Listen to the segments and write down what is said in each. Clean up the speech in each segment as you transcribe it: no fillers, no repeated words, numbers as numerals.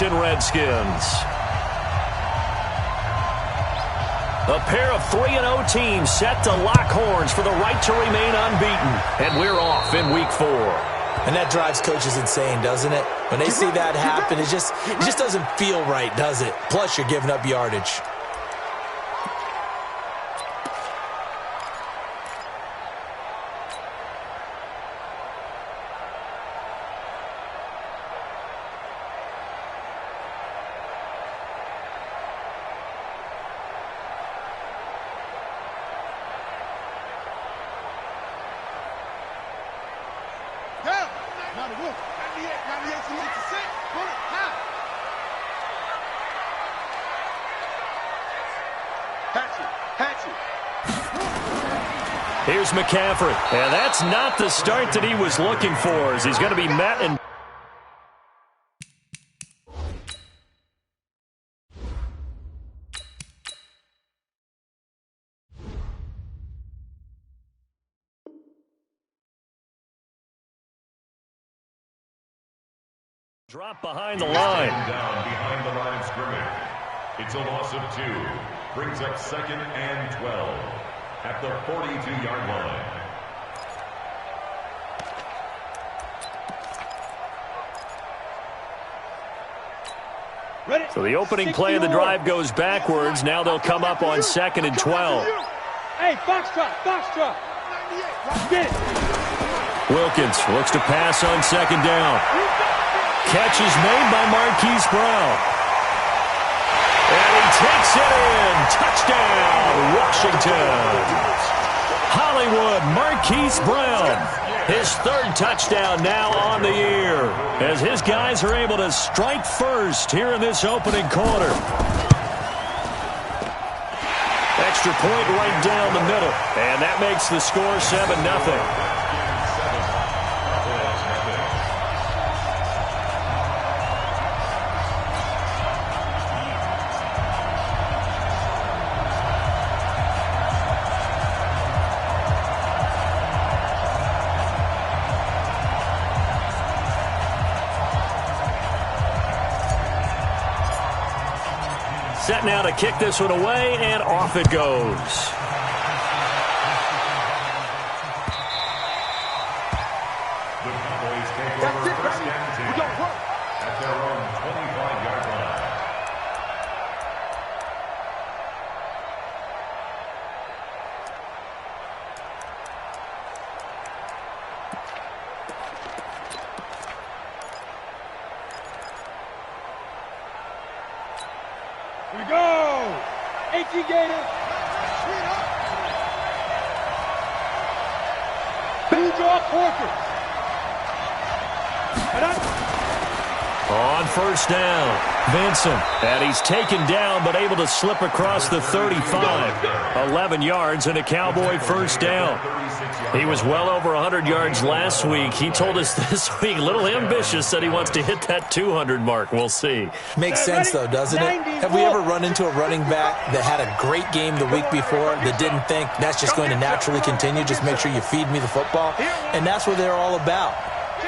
Redskins. A pair of 3-0 teams set to lock horns for the right to remain unbeaten. And we're off in week 4. And that drives coaches insane, doesn't it? When they see that happen, it just doesn't feel right, does it? Plus, you're giving up yardage. Here's McCaffrey. And that's not the start that he was looking for, as he's going to be met and drop behind the line. Down behind the line of scrimmage. It's a loss of 2. Brings up 2nd and 12 at the 42-yard line. So the opening play of the drive goes backwards. Now they'll come up on 2nd and 12. Hey, foxtrot. Get it. Wilkins looks to pass on 2nd down. Catch is made by Marquise Brown. And he takes it in. Touchdown, Washington. Hollywood, Marquise Brown. His 3rd touchdown now on the year, as his guys are able to strike first here in this opening quarter. Extra point right down the middle, and that makes the score 7-0. Set now to kick this one away, and off it goes. The Cowboys take over 1st and 10 at their own 25-yard line. Here we go. S8G4. Two draw Corker. On 1st down, Vincent. And he's taken down, but able to slip across the 35. 11 yards and a Cowboy 1st down. He was well over 100 yards last week. He told us this week, a little ambitious, that he wants to hit that 200 mark. We'll see. Makes sense, though, doesn't it? Have we ever run into a running back that had a great game the week before that didn't think that's just going to naturally continue? Just make sure you feed me the football. And that's what they're all about.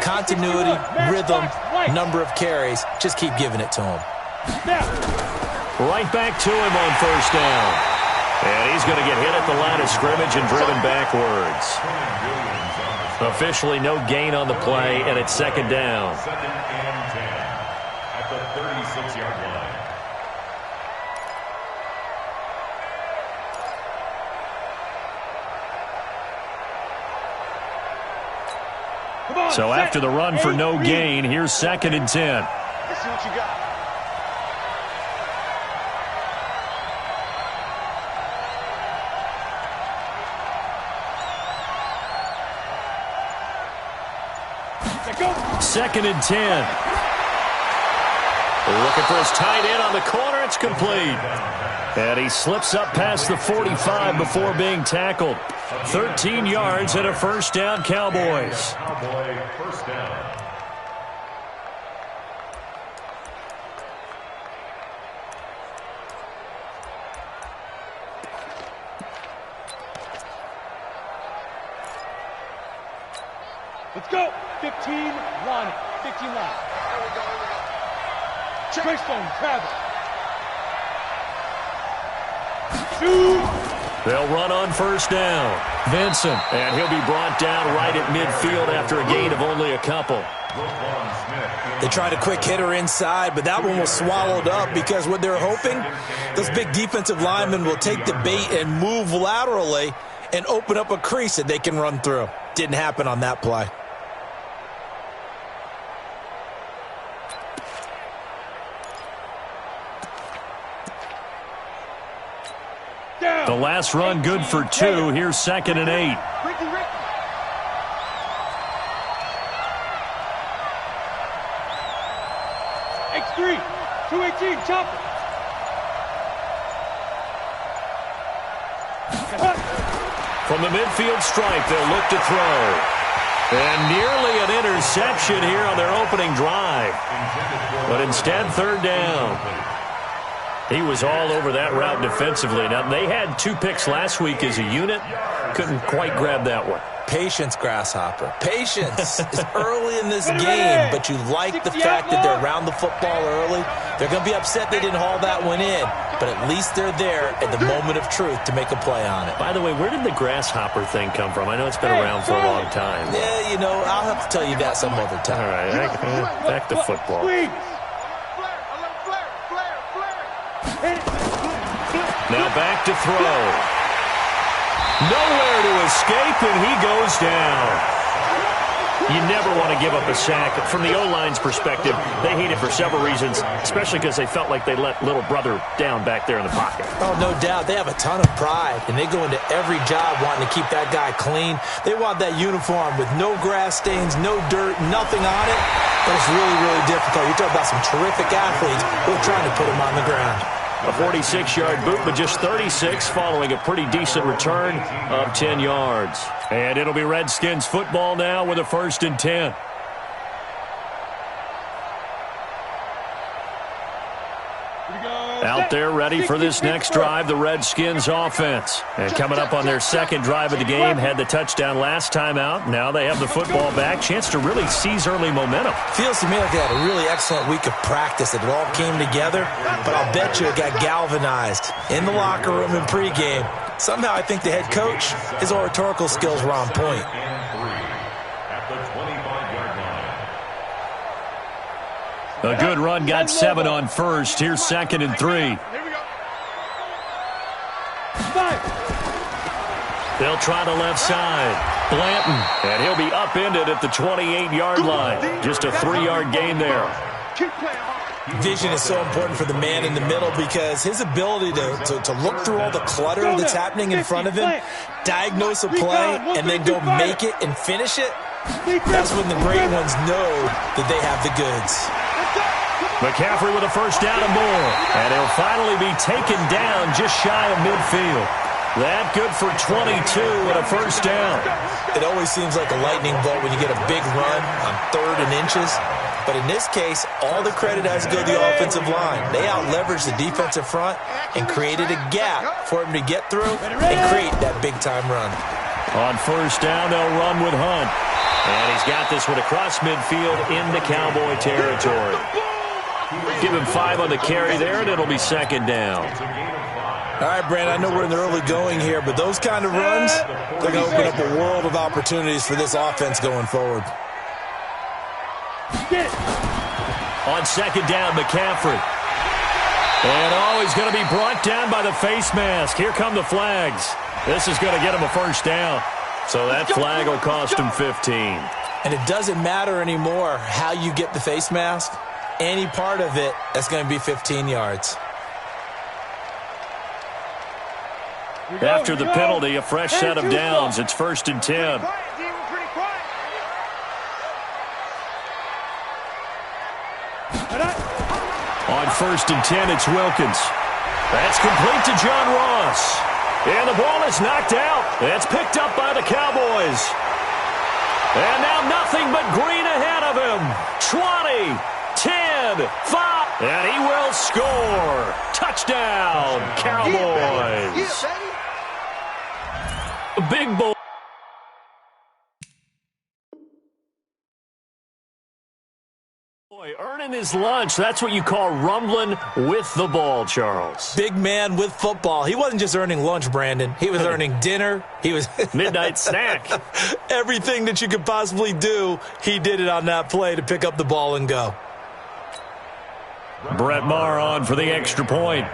Continuity, rhythm, number of carries. Just keep giving it to him. Right back to him on 1st down. And he's going to get hit at the line of scrimmage and driven backwards. Officially no gain on the play, and it's 2nd down. 2nd and 10 at the 36-yard line. So after the run for no gain, here's 2nd and 10. Let's see what you got. Go. 2nd and 10. Looking for his tight end on the corner. It's complete. And he slips up past the 45 before being tackled. 13 yards and a 1st down, Cowboys. Cowboy 1st down. Let's go. 15 line. 15 line. Traystone travel. Shoot. They'll run on first down. Vincent, and he'll be brought down right at midfield after a gain of only a couple. They tried a quick hitter inside, but that one was swallowed up because what they're hoping, those big defensive linemen will take the bait and move laterally and open up a crease that they can run through. Didn't happen on that play. The last run good for 2. Here's 2nd and 8. X3, 218, chopper. From the midfield stripe, they'll look to throw. And nearly an interception here on their opening drive. But instead, 3rd down. He was all over that route defensively. Now, they had 2 picks last week as a unit. Couldn't quite grab that one. Patience, Grasshopper. Patience. It's early in this game, but you like the fact that they're around the football early. They're going to be upset they didn't haul that one in, but at least they're there at the moment of truth to make a play on it. By the way, where did the grasshopper thing come from? I know it's been around for a long time. Yeah, you know, I'll have to tell you that some other time. All right, back to football. Now back to throw. Nowhere to escape, and he goes down. You never want to give up a sack. From the O-line's perspective, they hate it for several reasons, especially because they felt like they let little brother down back there in the pocket. Oh, no doubt. They have a ton of pride, and they go into every job wanting to keep that guy clean. They want that uniform with no grass stains, no dirt, nothing on it. But it's really, really difficult. You're talking about some terrific athletes who are trying to put him on the ground. A 46-yard boot, but just 36 following a pretty decent return of 10 yards. And it'll be Redskins football now with a 1st and 10. Out there ready for this next drive, the Redskins offense. And coming up on their 2nd drive of the game, had the touchdown last time out. Now they have the football back. Chance to really seize early momentum. Feels to me like they had a really excellent week of practice. It all came together, but I'll bet you it got galvanized in the locker room in pregame. Somehow I think the head coach, his oratorical skills were on point. A good run, got 7 on first. Here's 2nd and 3. They'll try the left side. Blanton, and he'll be upended at the 28-yard line. Just a 3-yard gain there. Vision is so important for the man in the middle because his ability to look through all the clutter that's happening in front of him, diagnose a play, and then go make it and finish it, that's when the great ones know that they have the goods. McCaffrey with a 1st down and more. And he'll finally be taken down just shy of midfield. That good for 22 and a 1st down. It always seems like a lightning bolt when you get a big run on 3rd and inches. But in this case, all the credit has to go to the offensive line. They out-leveraged the defensive front and created a gap for him to get through and create that big-time run. On 1st down, they'll run with Hunt. And he's got this one across midfield into Cowboy territory. Give him 5 on the carry there, and it'll be 2nd down. All right, Brandon, I know we're in the early going here, but those kind of runs, they're going to open up a world of opportunities for this offense going forward. On 2nd down, McCaffrey. And he's going to be brought down by the face mask. Here come the flags. This is going to get him a 1st down. So that flag will cost him 15. And it doesn't matter anymore how you get the face mask. Any part of it, that's going to be 15 yards. After the penalty, a fresh set of downs. It's 1st and 10. On 1st and 10, it's Wilkins. That's complete to John Ross. And the ball is knocked out. It's picked up by the Cowboys. And now nothing but green ahead of him. 20, 10, 5. And he will score. Touchdown, Cowboys. Big boy. Earning Eating his lunch. That's what you call rumbling with the ball, Charles. Big man with football. He wasn't just earning lunch, Brandon. He was earning dinner. He was midnight snack. Everything that you could possibly do, he did it on that play to pick up the ball and go. Brett Maher on for the extra point.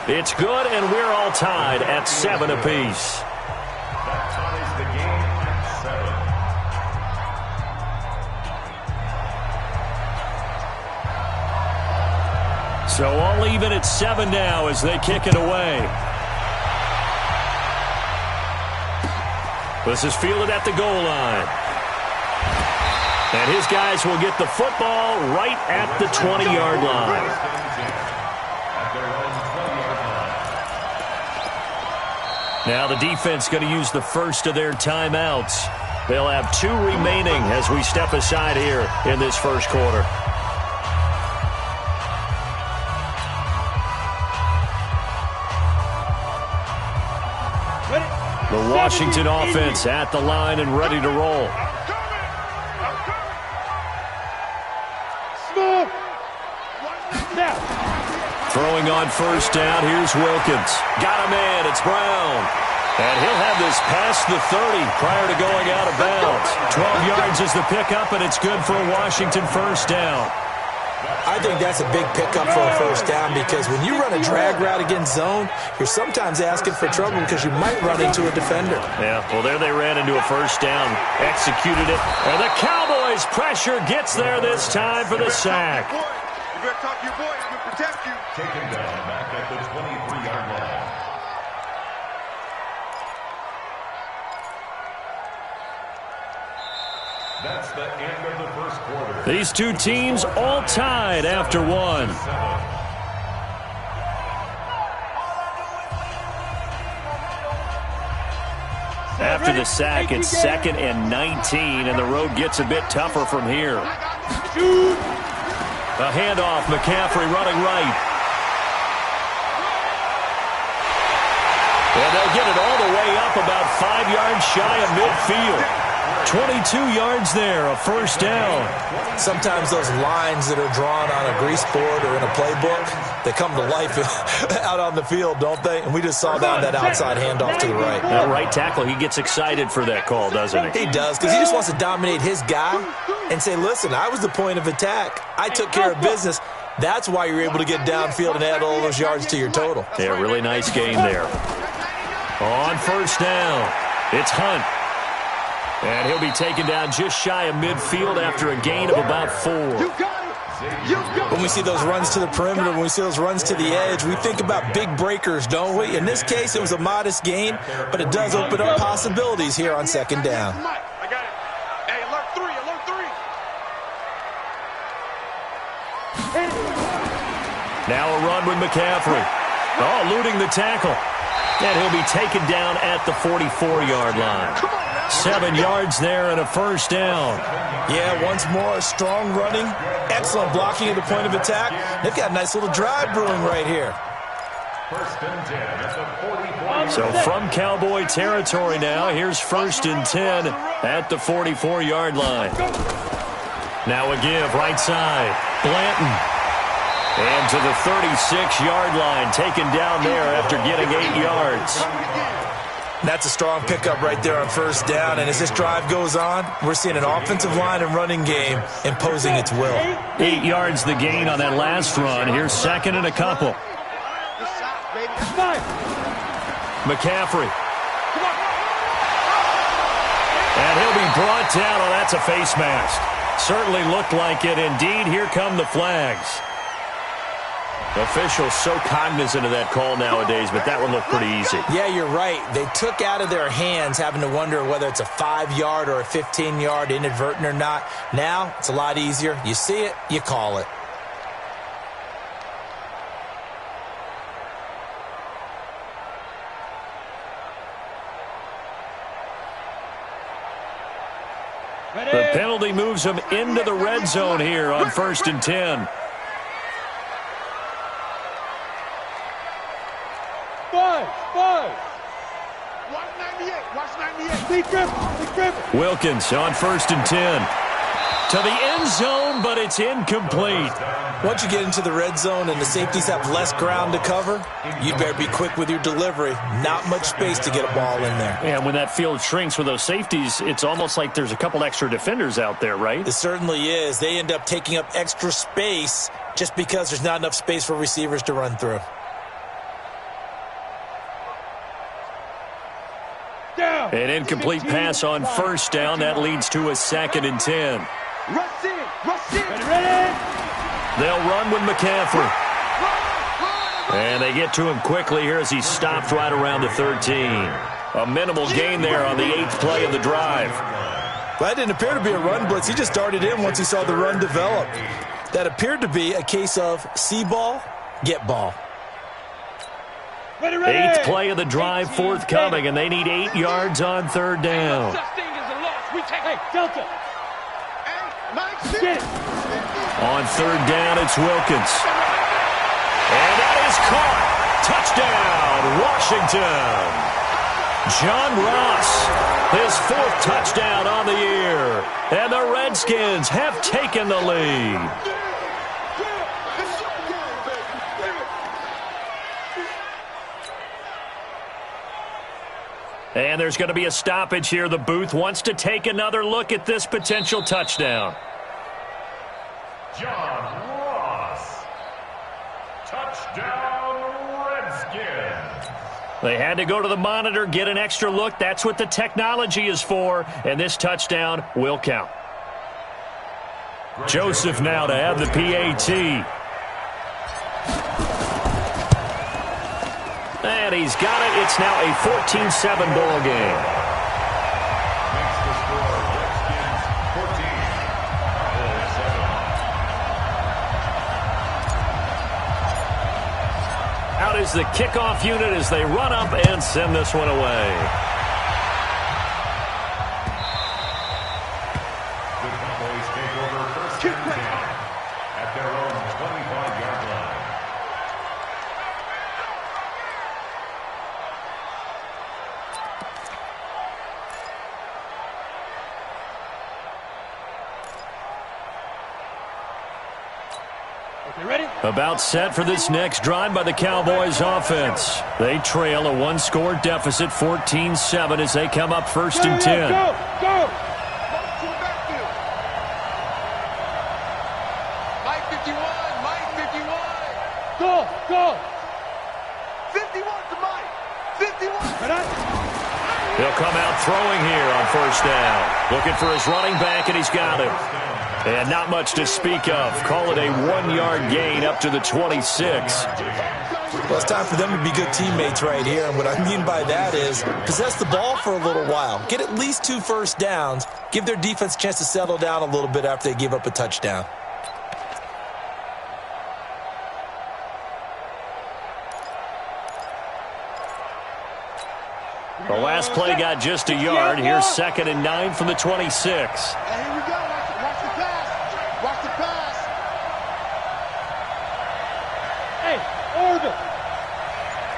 It's good, and we're all tied at 7 apiece. That ties the game at 7. So all even at 7 now as they kick it away. This is fielded at the goal line. And his guys will get the football right at the 20-yard line. Now the defense going to use the first of their timeouts. They'll have 2 remaining as we step aside here in this first quarter. The Washington offense at the line and ready to roll. Throwing on first down, here's Wilkins. Got a man, it's Brown. And he'll have this past the 30 prior to going out of bounds. 12 yards is the pickup, and it's good for a Washington first down. I think that's a big pickup for a first down because when you run a drag route against zone, you're sometimes asking for trouble because you might run into a defender. Yeah, well, there they ran into a first down, executed it, and the Cowboys' pressure gets there this time for the sack. You better talk to your boy. I'm going to protect you. Taken down back at the 23-yard line. That's the end of the first quarter. These two teams all tied after 1. After the sack, it's 2nd and 19, and the road gets a bit tougher from here. A handoff, McCaffrey running right. And they'll get it all the way up about 5 yards shy of midfield. 22 yards there, a first down. Sometimes those lines that are drawn on a grease board or in a playbook, they come to life out on the field, don't they? And we just saw that outside handoff to the right. That right tackle, he gets excited for that call, doesn't he? He does, because he just wants to dominate his guy and say, listen, I was the point of attack. I took care of business. That's why you're able to get downfield and add all those yards to your total. Yeah, really nice game there. On first down, it's Hunt. And he'll be taken down just shy of midfield after a gain of about 4. When we see those runs to the perimeter, when we see those runs to the edge, we think about big breakers, don't we? In this case, it was a modest gain, but it does open up possibilities here on second down. I got it. Hey, alert 3, alert 3. Now a run with McCaffrey. Oh, eluding the tackle. And he'll be taken down at the 44-yard line. 7 yards there and a first down. Yeah, once more, strong running, excellent blocking at the point of attack. They've got a nice little drive brewing right here. First and 10 at the 44. So from Cowboy territory now, here's first and 10 at the 44-yard line. Now a give, right side. Blanton. And to the 36-yard line, taken down there after getting 8 yards. That's a strong pickup right there on first down. And as this drive goes on, we're seeing an offensive line and running game imposing its will. 8 yards the gain on that last run. Here's second and a couple. McCaffrey. And he'll be brought down. Oh, that's a face mask. Certainly looked like it. Indeed, here come the flags. Officials so cognizant of that call nowadays, but that one looked pretty easy. Yeah, you're right. They took out of their hands having to wonder whether it's a 5-yard or a 15-yard, inadvertent or not. Now, it's a lot easier. You see it, you call it. The penalty moves them into the red zone here on first and 10. Five. Watch 98. Watch 98. Wilkins on 1st and 10. To the end zone, but it's incomplete. Once you get into the red zone and the safeties have less ground to cover, you better be quick with your delivery. Not much space to get a ball in there. And when that field shrinks with those safeties, it's almost like there's a couple extra defenders out there, right? It certainly is. They end up taking up extra space just because there's not enough space for receivers to run through. An incomplete pass on 1st down. That leads to a 2nd and 10. Rush in! Rush in! Ready? They'll run with McCaffrey. And they get to him quickly here as he stopped right around the 13. A minimal gain there on the 8th play of the drive. Well, that didn't appear to be a run blitz. He just darted in once he saw the run develop. That appeared to be a case of see ball, get ball. 8th play of the drive forthcoming, and they need 8 yards on 3rd down. Hey, Delta. On 3rd down, it's Wilkins. And that is caught. Touchdown, Washington. John Ross, his 4th touchdown on the year. And the Redskins have taken the lead. And there's going to be a stoppage here. The booth wants to take another look at this potential touchdown. John Ross. Touchdown, Redskins. They had to go to the monitor, get an extra look. That's what the technology is for. And this touchdown will count. Joseph now to have the PAT. And he's got it. It's now a 14-7 ball game. Makes the score Redskins 14. Out is the kickoff unit as they run up and send this one away. The Cowboys take over 1st and 10 at their own 25-yard line. About set for this next drive by the Cowboys offense. They trail a 1-score deficit, 14-7, as they come up 1st and 10. Go! Mike 51! Mike 51! Go! 51 to Mike! 51! He'll come out throwing here on 1st down. Looking for his running back, and he's got him. And not much to speak of. Call it a 1-yard gain up to the 26. Well, it's time for them to be good teammates right here. And what I mean by that is possess the ball for a little while. Get at least 2 first downs. Give their defense a chance to settle down a little bit after they give up a touchdown. The last play got just a yard. Here's 2nd and 9 from the 26. Here we go. Watch the pass. Watch the pass. Hey, order!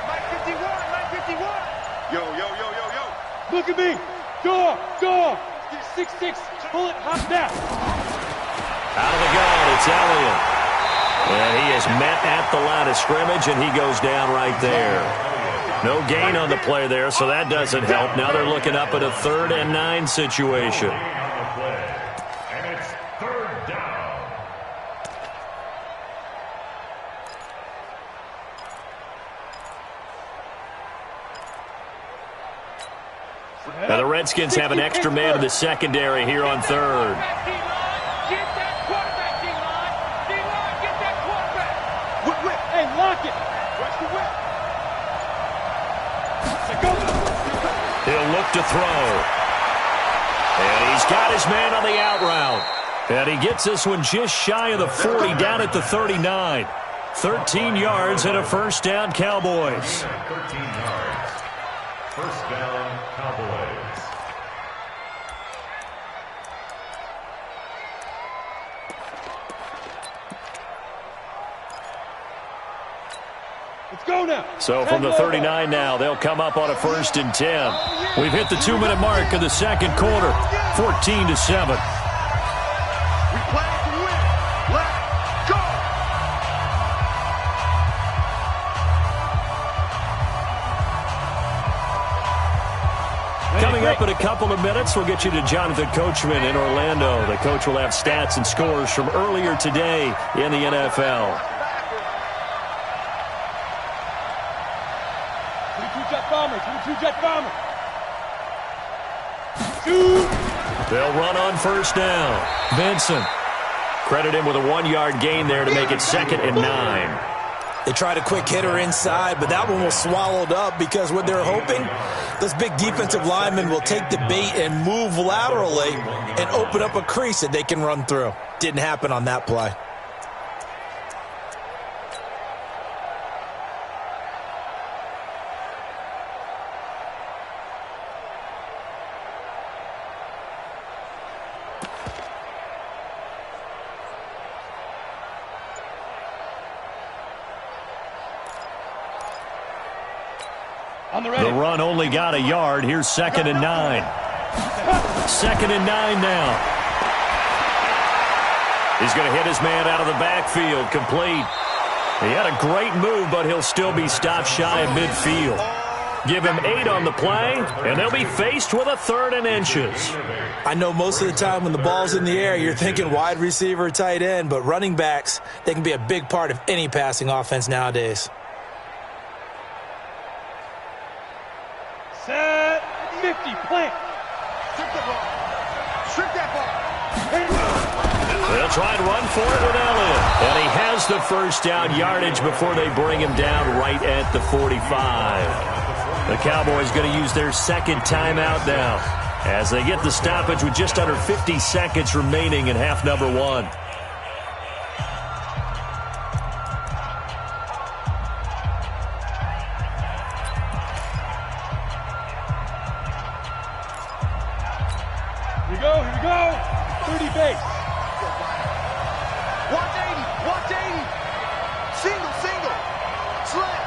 Mike 51. Mike 51. Yo. Look at me! Go! 6-6, pull it, hop down! Out of the gun, it's Elliott. And he is met at the line of scrimmage, and he goes down right there. No gain on the play there, so that doesn't help. Now they're looking up at a 3rd and 9 situation. And it's 3rd down. Now the Redskins have an extra man in the secondary here on 3rd. Get that quarterback, D-line! D-line, get that quarterback! Whip! Hey, lock it! Watch the whip! He'll look to throw. And he's got his man on the out route. And he gets this one just shy of the 40, down at the 39. 13 yards and a 1st down, Cowboys. 13 yards. 1st down, Cowboys. Let's go now. So from the 39 now, they'll come up on a 1st and 10. We've hit the 2-minute mark of the second quarter, 14-7. We play to win. Let's go. Coming up in a couple of minutes, we'll get you to Jonathan Coachman in Orlando. The coach will have stats and scores from earlier today in the NFL. 22-jet bomber, 22-jet bomber. They'll run on 1st down. Vincent. Credit him with a 1-yard gain there to make it 2nd and 9. They tried a quick hitter inside, but that one was swallowed up because what they're hoping, those big defensive linemen will take the bait and move laterally and open up a crease that they can run through. Didn't happen on that play. The run only got a yard. Here's 2nd and 9. 2nd and 9 now. He's going to hit his man out of the backfield. Complete. He had a great move, but he'll still be stopped shy of midfield. Give him 8 on the play, and they'll be faced with a 3rd and inches. I know most of the time when the ball's in the air, you're thinking wide receiver, tight end, but running backs, they can be a big part of any passing offense nowadays. Set 50, plant. Strip the ball. Strip that ball. They'll try and run for it with Elliott. And he has the 1st down yardage before they bring him down right at the 45. The Cowboys going to use their 2nd timeout now as they get the stoppage with just under 50 seconds remaining in half number 1. Here we go. 30 base. Watch 80. Watch 80. Single. Slant.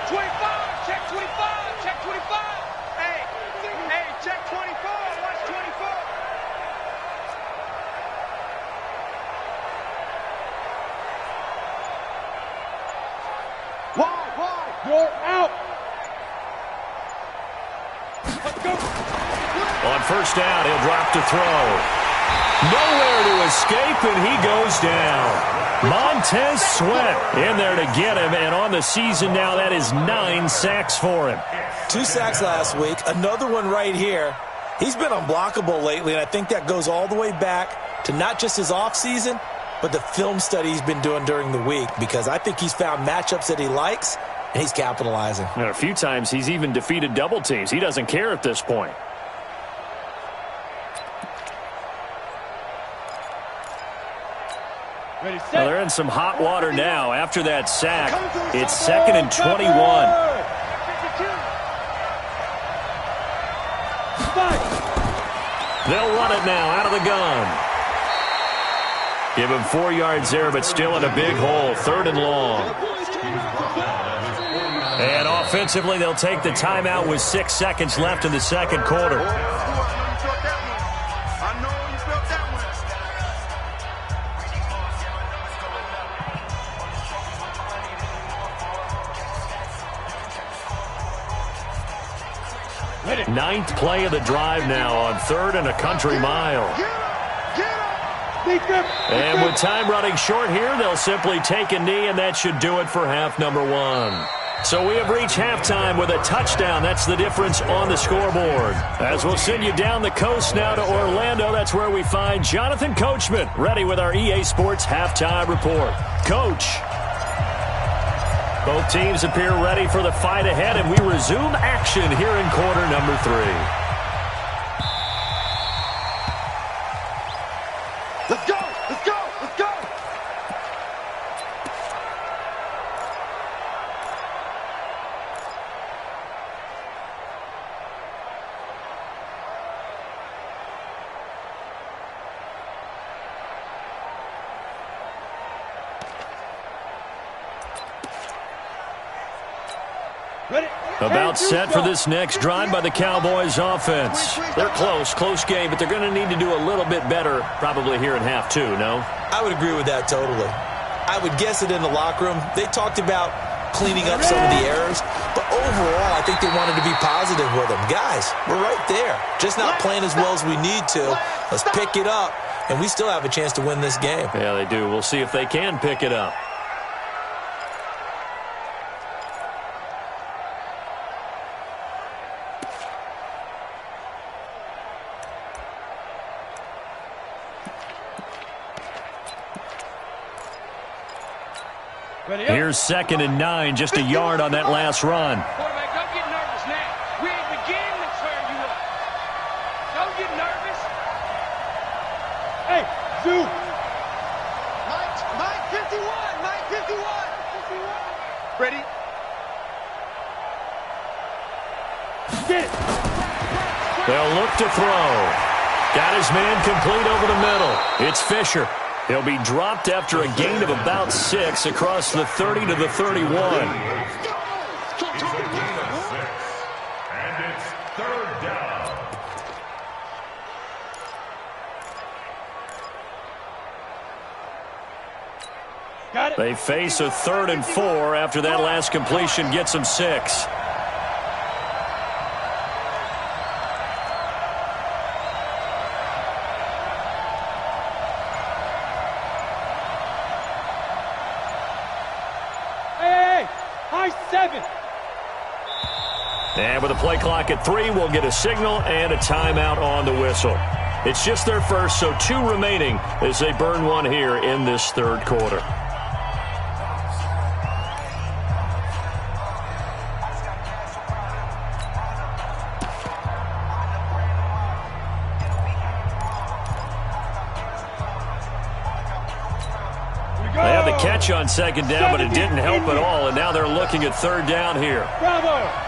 25. Check 25. Check 25. Hey, check 24. Watch 24. Wide. You're out. Let's go. On 1st down, he'll drop to throw. Nowhere to escape, and he goes down. Montez Sweat in there to get him, and on the season now, that is 9 sacks for him. 2 sacks last week, another one right here. He's been unblockable lately, and I think that goes all the way back to not just his offseason, but the film study he's been doing during the week, because I think he's found matchups that he likes, and he's capitalizing. And a few times he's even defeated double teams. He doesn't care at this point. Ready, set. Well, they're in some hot water now after that sack. It's 2nd and 21. They'll run it now out of the gun. Give him 4 yards there, but still in a big hole. 3rd and long. And offensively, they'll take the timeout with 6 seconds left in the second quarter. Ninth play of the drive now on 3rd and a country mile. And with time running short here, they'll simply take a knee, and that should do it for half number 1. So we have reached halftime with a touchdown. That's the difference on the scoreboard. As we'll send you down the coast now to Orlando, that's where we find Jonathan Coachman, ready with our EA Sports halftime report. Coach. Both teams appear ready for the fight ahead, and we resume action here in quarter number 3. Let's go! Let's go! Let's go! About set for this next drive by the Cowboys offense. They're close game, but they're going to need to do a little bit better probably here in half two, no? I would agree with that totally. I would guess it in the locker room. They talked about cleaning up some of the errors, but overall, I think they wanted to be positive with them. Guys, we're right there. Just not playing as well as we need to. Let's pick it up, and we still have a chance to win this game. Yeah, they do. We'll see if they can pick it up. Here's 2nd and 9, just a yard on that last run. Quarterback, don't get nervous now. We ain't beginning to turn you up. Don't get nervous. Hey, Zoo. Mike 51. Mike 51. Ready? Get it. They'll look to throw. Got his man complete over the middle. It's Fisher. He'll be dropped after a gain of about 6 across the 30 to the 31. It's a gain of 6, and it's 3rd down. Got it. They face a 3rd and 4 after that last completion gets them 6. And with a play clock at 3, we'll get a signal and a timeout on the whistle. It's just their first, so 2 remaining as they burn one here in this 3rd quarter. They have the catch on 2nd down, but it didn't help at all, and now they're looking at 3rd down here. Bravo.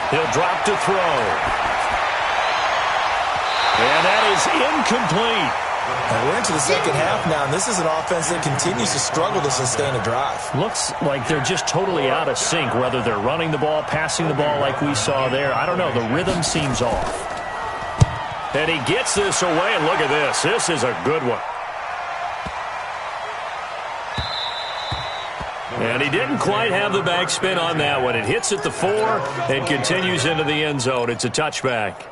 He'll drop to throw. And that is incomplete. And we're into the 2nd half now, and this is an offense that continues to struggle to sustain a drive. Looks like they're just totally out of sync, whether they're running the ball, passing the ball like we saw there. I don't know. The rhythm seems off. And he gets this away, and look at this. This is a good one. And he didn't quite have the backspin on that one. It hits at the 4 and continues into the end zone. It's a touchback.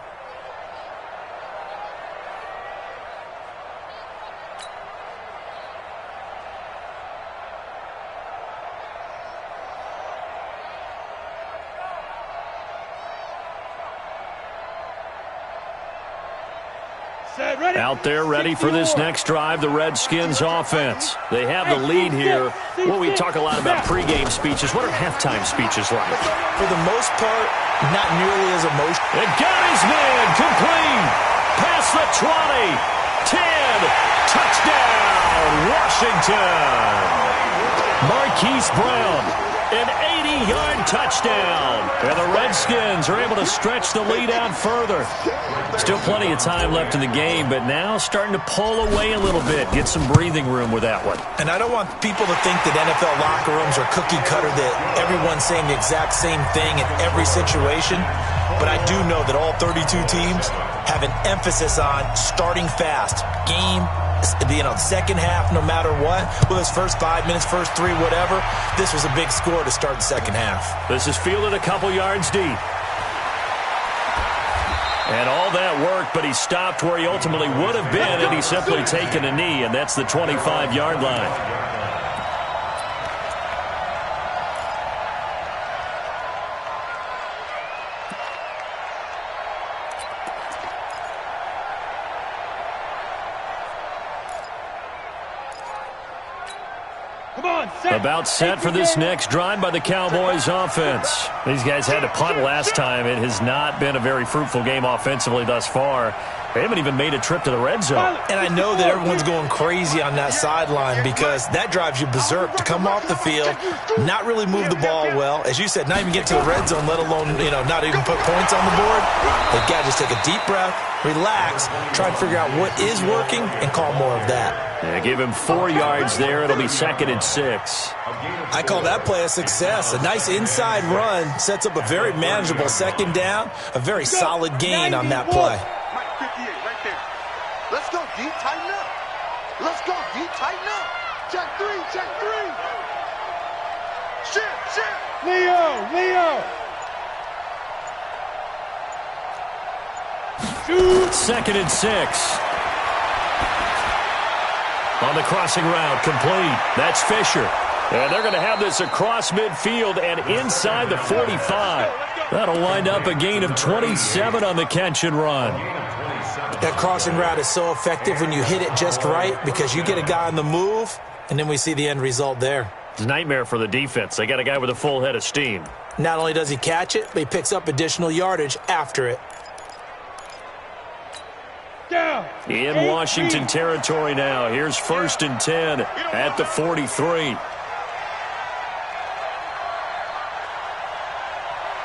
Out there ready for this next drive, the Redskins offense. They have the lead here. Well, we talk a lot about pregame speeches. What are halftime speeches like? For the most part, not nearly as emotional. And got his man complete. Past the 20. 10. Touchdown, Washington. Marquise Brown. An 80-yard touchdown. And the Redskins are able to stretch the lead out further. Still plenty of time left in the game, but now starting to pull away a little bit. Get some breathing room with that one. And I don't want people to think that NFL locker rooms are cookie cutter, that everyone's saying the exact same thing in every situation. But I do know that all 32 teams have an emphasis on starting fast. Game, second half, no matter what. Well, his first 5 minutes, first 3, whatever. This was a big score to start the second half. This is fielded a couple yards deep. And all that worked, but he stopped where he ultimately would have been had he simply taken a knee, and that's the 25-yard line. About set for this next drive by the Cowboys offense. These guys had to punt last time. It has not been a very fruitful game offensively thus far. They haven't even made a trip to the red zone. And I know that everyone's going crazy on that sideline because that drives you berserk to come off the field, not really move the ball well. As you said, not even get to the red zone, let alone, not even put points on the board. They've got to just take a deep breath, relax, try to figure out what is working, and call more of that. Yeah, give him 4 yards there. It'll be 2nd and 6. I call that play a success. A nice inside run sets up a very manageable 2nd down, a very solid gain on that play. Mike, 58 right there. Let's go deep, tighten up. Let's go deep, tighten up. Check 3, check 3. Shift. Leo. Shoot. 2nd and 6. On the crossing route, complete. That's Fisher. And they're going to have this across midfield and inside the 45. That'll wind up a gain of 27 on the catch and run. That crossing route is so effective when you hit it just right because you get a guy on the move, and then we see the end result there. It's a nightmare for the defense. They got a guy with a full head of steam. Not only does he catch it, but he picks up additional yardage after it. In Washington territory now. Here's 1st and 10 at the 43.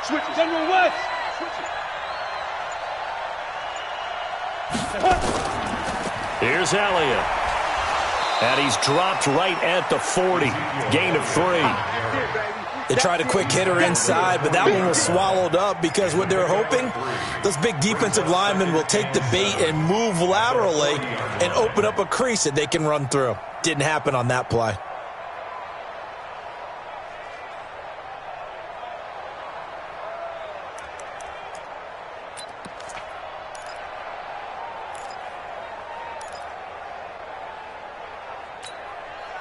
Switch it. General West. Here's Elliott. And he's dropped right at the 40. Gain of 3. They tried a quick hitter inside, but that one was swallowed up because what they're hoping, those big defensive linemen will take the bait and move laterally and open up a crease that they can run through. Didn't happen on that play.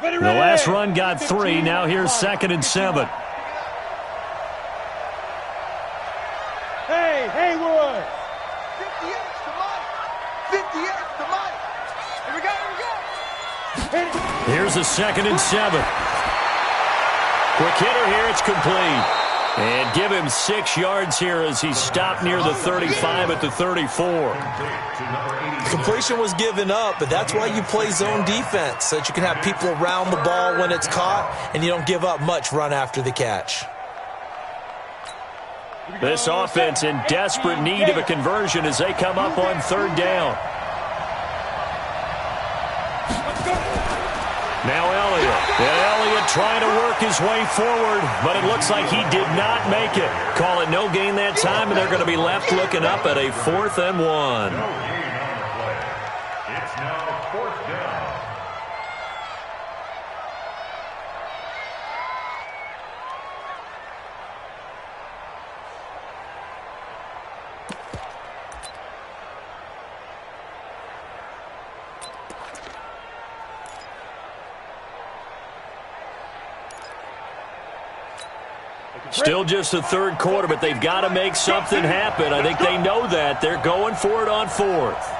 The last run got 3. Now here's 2nd and 7. Hayward. 58 to Mike. 58 to Mike. Here we go. Here's a 2nd and 7. Quick hitter here. It's complete. And give him 6 yards here as he stopped near the 35 at the 34. Completion was given up, but that's why you play zone defense, so that you can have people around the ball when it's caught, and you don't give up much run after the catch. This offense in desperate need of a conversion as they come up on 3rd down. Now Elliott. And Elliott trying to work his way forward, but it looks like he did not make it. Call it no gain that time, and they're going to be left looking up at a 4th and 1. It's now 4th down. Still just the 3rd quarter, but they've got to make something happen. I think they know that. They're going for it on 4th.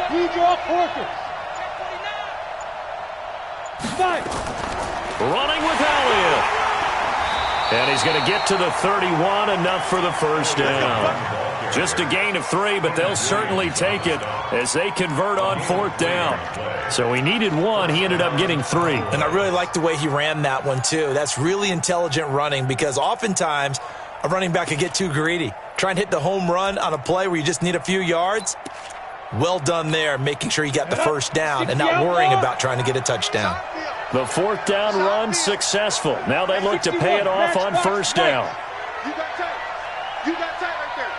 Need your quarters. Running with Elliott. And he's going to get to the 31, enough for the 1st down. Just a gain of 3, but they'll certainly take it as they convert on 4th down. So he needed 1. He ended up getting 3. And I really like the way he ran that one, too. That's really intelligent running because oftentimes a running back could get too greedy. Try and hit the home run on a play where you just need a few yards. Well done there, making sure you got the 1st down and not worrying about trying to get a touchdown. The 4th down run successful. Now they look to pay it off on 1st down. You got tight. You got tight right there.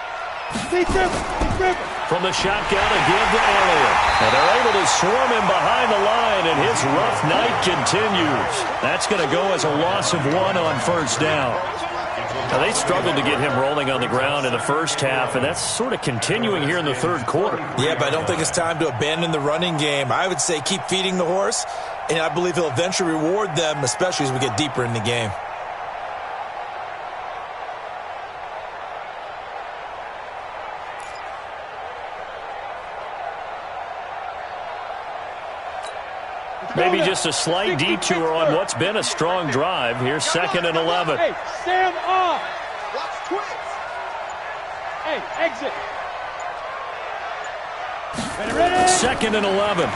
From the shotgun again to Elliott. And they're able to swarm him behind the line, and his rough night continues. That's going to go as a loss of 1 on 1st down. Now, they struggled to get him rolling on the ground in the 1st half, and that's sort of continuing here in the 3rd quarter. Yeah, but I don't think it's time to abandon the running game. I would say keep feeding the horse, and I believe he'll eventually reward them, especially as we get deeper in the game. Maybe just a slight detour on what's been a strong drive. Here's 2nd and 11. Hey, stand off. Watch twins. Hey, exit. Ready. 2nd and 11.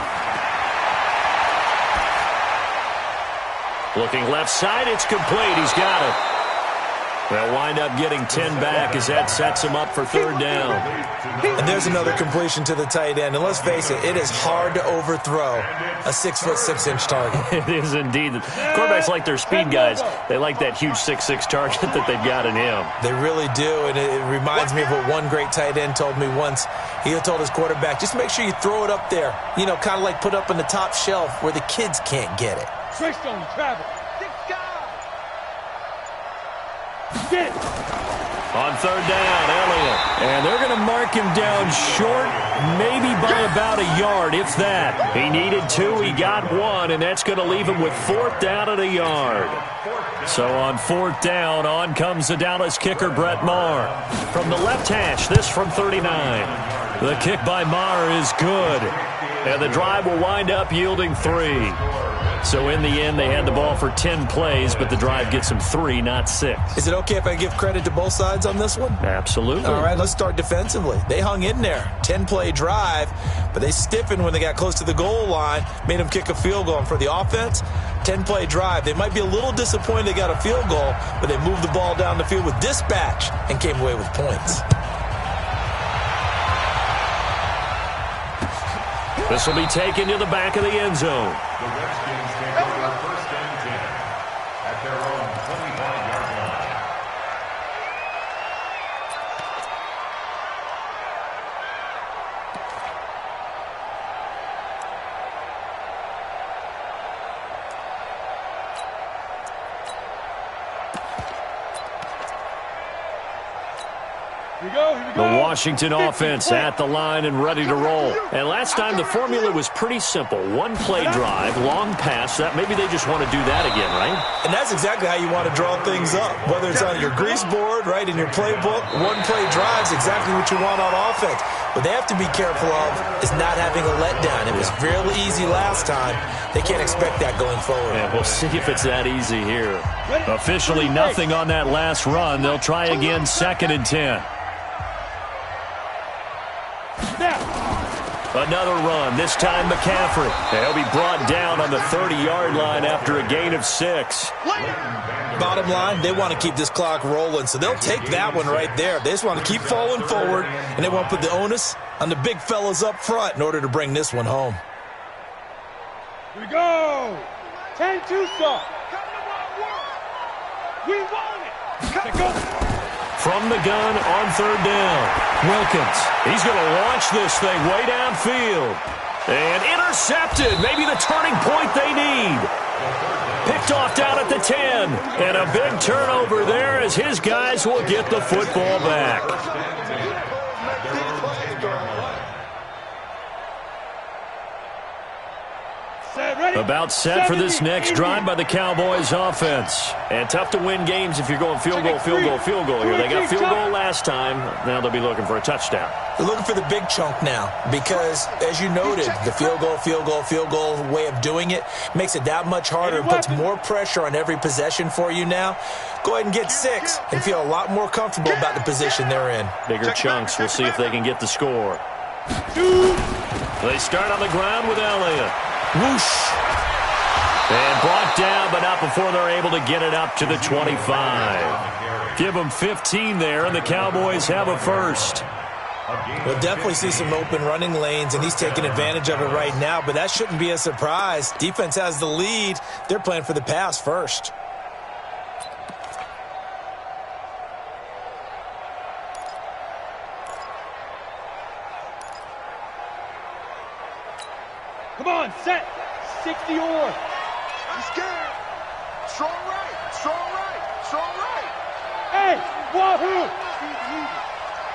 Looking left side, it's complete. He's got it. They'll wind up getting 10 back as that sets him up for 3rd down. And there's another completion to the tight end. And let's face it, it is hard to overthrow a 6'6" target. It is indeed. Quarterbacks like their speed guys. They like that huge 6'6" target that they've got in him. They really do, and it reminds me of what one great tight end told me once. He told his quarterback, just make sure you throw it up there. You know, kind of like put up on the top shelf where the kids can't get it. Twist on travel. Get it. On 3rd down, Elliott. And they're going to mark him down short, maybe by about a yard, if that. He needed 2, he got 1, and that's going to leave him with 4th down at a yard. So on 4th down, on comes the Dallas kicker, Brett Maher. From the left hash, this from 39. The kick by Maher is good. And the drive will wind up yielding 3. So in the end, they had the ball for 10 plays, but the drive gets them 3, not 6. Is it okay if I give credit to both sides on this one? Absolutely. All right, let's start defensively. They hung in there. 10-play drive, but they stiffened when they got close to the goal line, made them kick a field goal. And for the offense, 10-play drive. They might be a little disappointed they got a field goal, but they moved the ball down the field with dispatch and came away with points. This will be taken to the back of the end zone. The Redskins take over 1st and 10 at their own 25-yard line. Here we go. The Washington offense at the line and ready to roll. And last time the formula was pretty simple. 1-play drive, long pass. That maybe they just want to do that again, right? And that's exactly how you want to draw things up. Whether it's on your grease board, right, in your playbook, 1-play drive is exactly what you want on offense. What they have to be careful of is not having a letdown. It was really easy last time. They can't expect that going forward. And we'll see if it's that easy here. Officially nothing on that last run. They'll try again 2nd and 10. Another run, this time McCaffrey. They'll be brought down on the 30-yard line after a gain of 6. Bottom line, they want to keep this clock rolling, so they'll take that one right there. They just want to keep falling forward, and they want to put the onus on the big fellas up front in order to bring this one home. Here we go. 10-2 stop. We want it. Go. From the gun on 3rd down. Wilkins, he's going to launch this thing way downfield. And intercepted. Maybe the turning point they need. Picked off down at the 10. And a big turnover there as his guys will get the football back. About set for this next drive by the Cowboys offense. And tough to win games if you're going field goal, field goal, field goal here. They got field goal last time. Now they'll be looking for a touchdown. They're looking for the big chunk now because, as you noted, the field goal way of doing it makes it that much harder and puts more pressure on every possession for you now. Go ahead and get 6 and feel a lot more comfortable about the position they're in. Bigger chunks. We'll see if they can get the score. They start on the ground with Elliott. Whoosh. And brought down, but not before they're able to get it up to the 25. Give them 15 there, and the Cowboys have a first. We'll definitely see some open running lanes, and he's taking advantage of it right now, but that shouldn't be a surprise. Defense has the lead. They're playing for the pass first. Come on, set. 60 or. He's scared. Strong right. Strong right. Strong right. Hey, wahoo.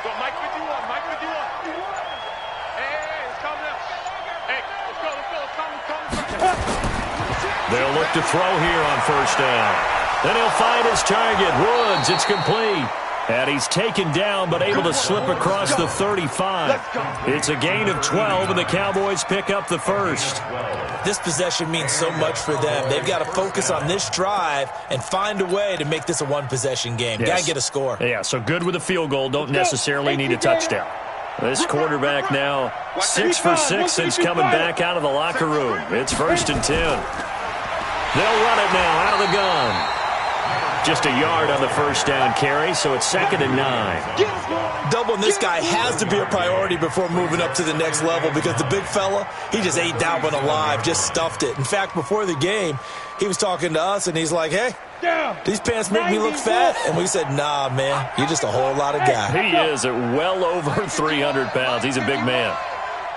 Go, Mike 51. Mike 51. Hey, it's coming up. Hey, let's go. They'll look to throw here on 1st down. Then he'll find his target, Woods. It's complete. And he's taken down but able to slip across the 35. It's a gain of 12, and the Cowboys pick up the first. This possession means so much for them. They've got to focus on this drive and find a way to make this a one-possession game. Yes. Got to get a score. Yeah, so good with a field goal. Don't necessarily need a touchdown. This quarterback now 6 for 6 since coming back out of the locker room. It's 1st and 10. They'll run it now out of the gun. Just a yard on the first down carry, so it's 2nd and 9. Doubling this guy has to be a priority before moving up to the next level because the big fella, he just ate that one alive, just stuffed it. In fact, before the game, he was talking to us, and he's like, hey, these pants make me look fat. And we said, nah, man, you're just a whole lot of guy. He is at well over 300 pounds. He's a big man.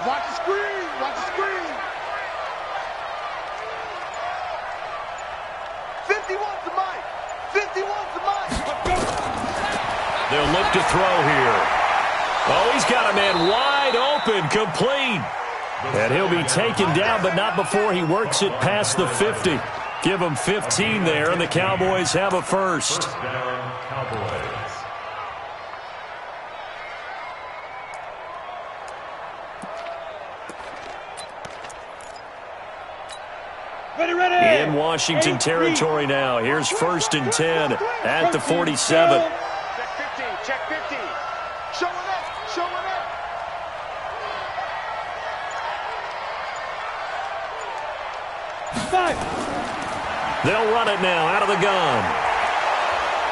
Watch the screen. Watch the screen. 51's the mic. 51's the mic. They'll look to throw here. Oh, he's got a man wide open, complete. And he'll be taken down, but not before he works it past the 50. Give him 15 there, and the Cowboys have a first. First down, Cowboys. Ready. In Washington territory now. Here's 1st and 10 at the 47. Check 15. Check 15. Showing up. Showing up. They'll run it now out of the gun.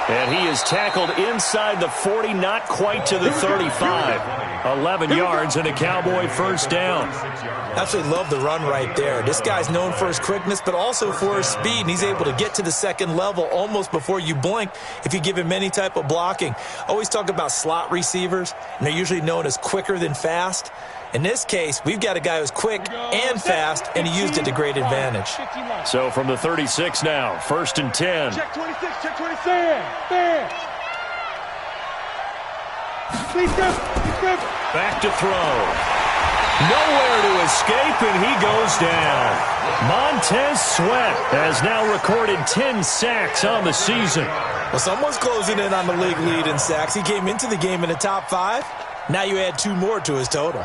And he is tackled inside the 40, not quite to the 35. 11 yards and a Cowboy first down. Absolutely love the run right there. This guy's known for his quickness, but also for his speed, and he's able to get to the second level almost before you blink if you give him any type of blocking. Always talk about slot receivers, and they're usually known as quicker than fast. In this case, we've got a guy who's quick and fast, and he used it to great advantage. So from the 36 now, 1st and 10. Check 26. Check 26. Fair. Please grip. Back to throw. Nowhere to escape, and he goes down. Montez Sweat has now recorded 10 sacks on the season. Well, someone's closing in on the league lead in sacks. He came into the game in the top 5. Now you add 2 more to his total.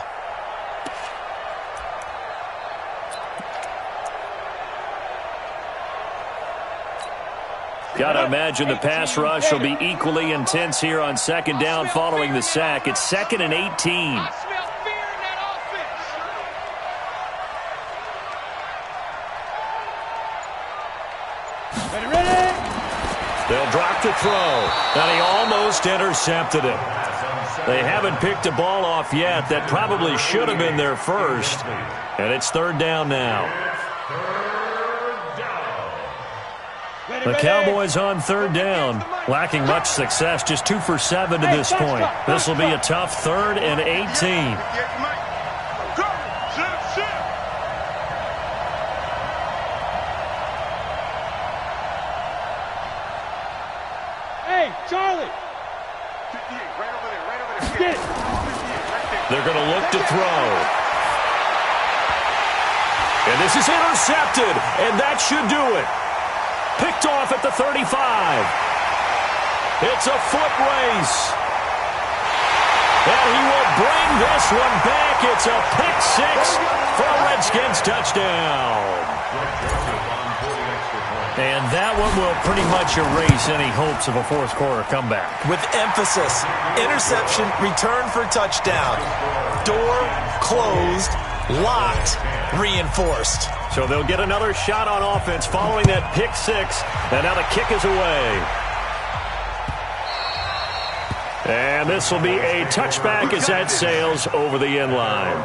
Got to imagine the pass rush will be equally intense here on 2nd down following the sack. It's 2nd and 18. I smell fear in that offense. Ready. They'll drop to throw, and he almost intercepted it. They haven't picked a ball off yet. That probably should have been their first, and it's 3rd down now. The Cowboys on 3rd down, lacking much success, just 2 for 7 to this point. This will be a tough 3rd and 18. Hey, Charlie. They're going to look to throw. And this is intercepted, and that should do it. Picked off at the 35. It's a foot race. And he will bring this one back. It's a pick 6 for a Redskins touchdown. And that one will pretty much erase any hopes of a fourth quarter comeback. With emphasis, interception, return for touchdown. Door closed, locked, reinforced. So they'll get another shot on offense following that pick 6. And now the kick is away. And this will be a touchback as that sails over the end line.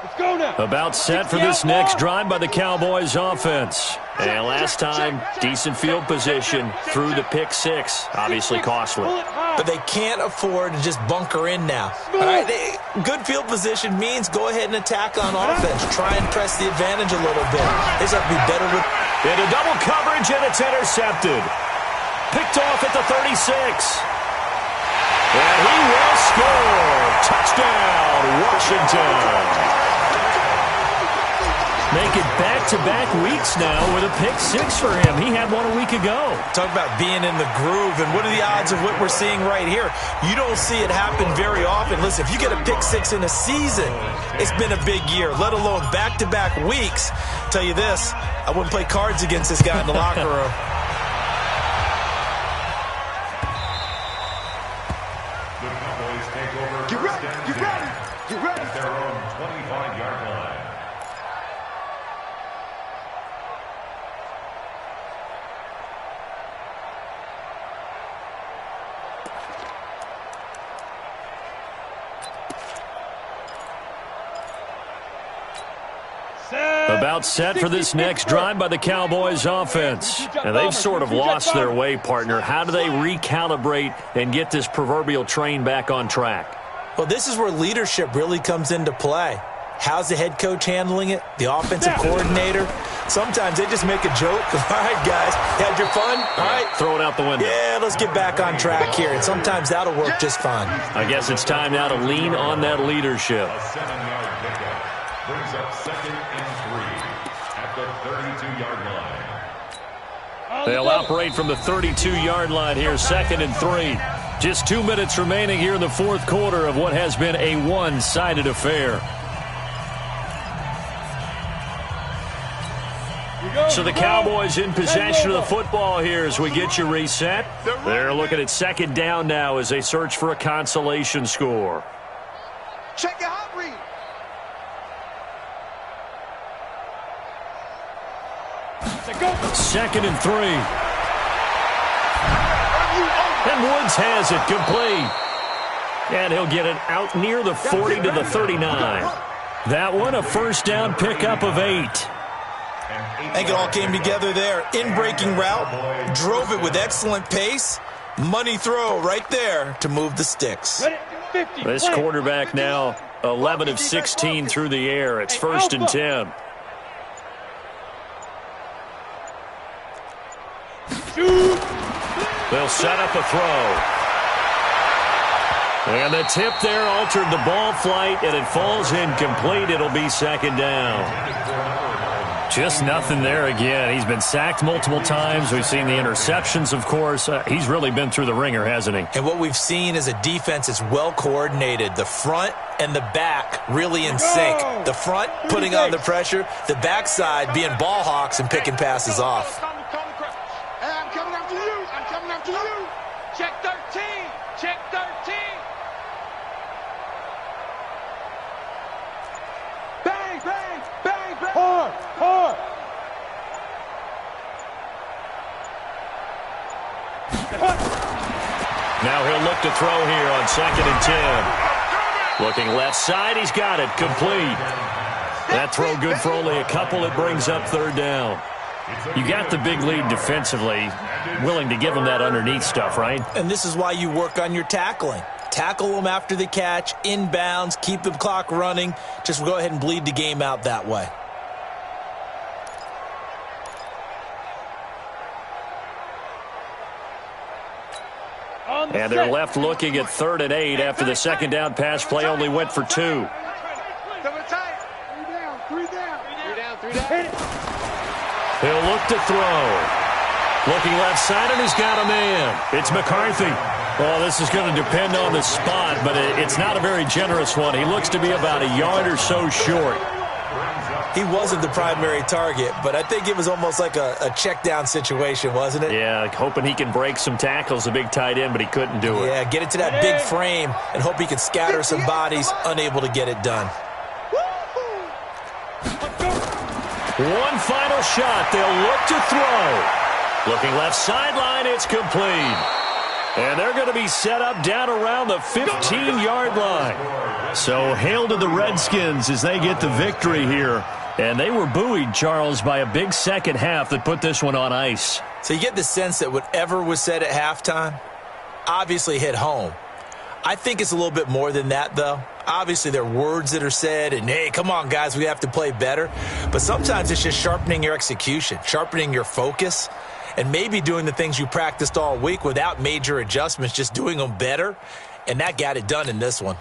Let's About set for this next drive by the Cowboys offense. And last time, decent field position through the pick six. Obviously costly. But they can't afford to just bunker in now. All right, good field position means go ahead and attack on offense. Try and press the advantage a little bit. They just have to be better with... Into double coverage, and it's intercepted. Picked off at the 36. And he will score. Touchdown, Washington. Make it back-to-back weeks now with a pick six for him. He had one a week ago. Talk about being in the groove, and what are the odds of what we're seeing right here? You don't see it happen very often. Listen, if you get a pick six in a season, it's been a big year, let alone back-to-back weeks. Tell you this, I wouldn't play cards against this guy in the locker room. The Cowboys take over first and 10 at their own 25-yard line. About set for this next drive by the Cowboys offense. And they've sort of lost their way, partner. How do they recalibrate and get this proverbial train back on track? Well, this is where leadership really comes into play. How's the head coach handling it? The offensive coordinator? Sometimes they just make a joke. All right, guys, you had your fun? All right. Throw it out the window. Yeah, let's get back on track here. And sometimes that'll work just fine. I guess it's time now to lean on that leadership. A 7-yard pickup brings up 2nd and 3 at the 32-yard line. They'll operate from the 32-yard line here, 2nd and 3. Just 2 minutes remaining here in the fourth quarter of what has been a one-sided affair. So the Cowboys in possession of the football here as we get you reset. They're looking at 2nd down now as they search for a consolation score. Check your hot read. Second and 3. And Woods has it complete. And he'll get it out near the 40 to the 39. That one a first down pickup of 8. I think it all came together there. In-breaking route, drove it with excellent pace. Money throw right there to move the sticks. This quarterback now 11 of 16 through the air. It's 1st and 10. They'll set up a throw. And the tip there altered the ball flight, and it falls incomplete. It'll be 2nd down. Just nothing there again. He's been sacked multiple times. We've seen the interceptions, of course. He's really been through the ringer, hasn't he? And what we've seen is a defense that's well coordinated. The front and the back really in sync. The front putting on the pressure. The backside being ball hawks and picking passes off. Hey, I'm coming after you. I'm coming after you. Check 13. Check 13. Bang, bang, bang, bang. Hard, hard. Now he'll look to throw here on 2nd and 10. Looking left side, he's got it, complete. That throw good for only a couple. It brings up 3rd down. You got the big lead defensively, willing to give them that underneath stuff, right? And this is why you work on your tackling. Tackle them after the catch, inbounds, keep the clock running. Just go ahead and bleed the game out that way. And they're left looking at 3rd and 8 after the 2nd down pass play only went for 2. Three down. He'll look to throw. Looking left side, and he's got a man. It's McCarthy. Well, this is going to depend on the spot, but it's not a very generous one. He looks to be about a yard or so short. He wasn't the primary target, but I think it was almost like a check down situation, wasn't it? Yeah, hoping he can break some tackles, a big tight end, but he couldn't do it. Yeah, get it to that big frame and hope he can scatter some bodies, unable to get it done. One final shot. They'll look to throw. Looking left sideline, it's complete. And they're going to be set up down around the 15-yard line. So hail to the Redskins as they get the victory here. And they were buoyed, Charles, by a big second half that put this one on ice. So you get the sense that whatever was said at halftime obviously hit home. I think it's a little bit more than that, though. Obviously, there are words that are said, and, hey, come on, guys, we have to play better. But sometimes it's just sharpening your execution, sharpening your focus, and maybe doing the things you practiced all week without major adjustments, just doing them better. And that got it done in this one.